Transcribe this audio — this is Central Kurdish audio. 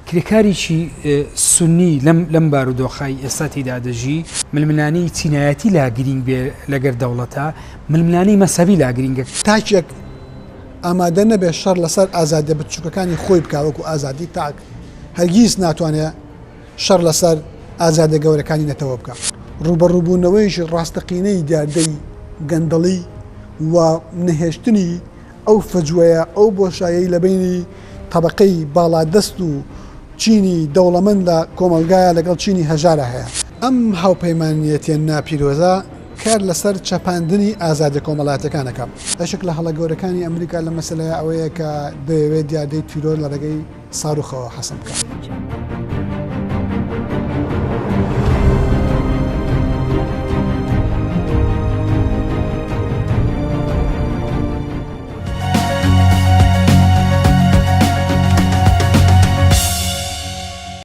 کرێکاریی سنی لەم بارودۆخای ئێستا تێدا دەژی ململانی چینایەتی لا گرنگ بێ لەگەر دەوڵەتە ململانی مەسەبی لا گرنگە تاکێک ئامادە نەبێت شەڕ لەسەر ئازادە بچووکەکانی خۆی بکاوەکو ئازادی تاک هەرگیز ناتوانێت شەڕ لەسەر ئازادە گەورەکانی نەتەوە بکە ڕوبەڕووبوونەوەیشی ڕاستەقینەی دیاردەی گەندەڵی و نەهێشتنی ئەو فەجوەیە ئەو بۆشایی لە بینی طبقەی باڵادەست و چینی دەوڵەمەند لە کۆمەلگایە لەگەڵ چینی هەژارە هەیە ئەم هاوپەیمانیەتە ناپیرۆزە کار لەسەر چەپاندنی ئازادە کۆمەڵاتەکانەکە بەشێک لە هەڵە گەورەکانی ئەمریکا لە مەسەلەیە ئەوەیە کە دەیەوێت دیاردەی تیرۆر لە ڕێگەی ساروخەوە حەسم بکات.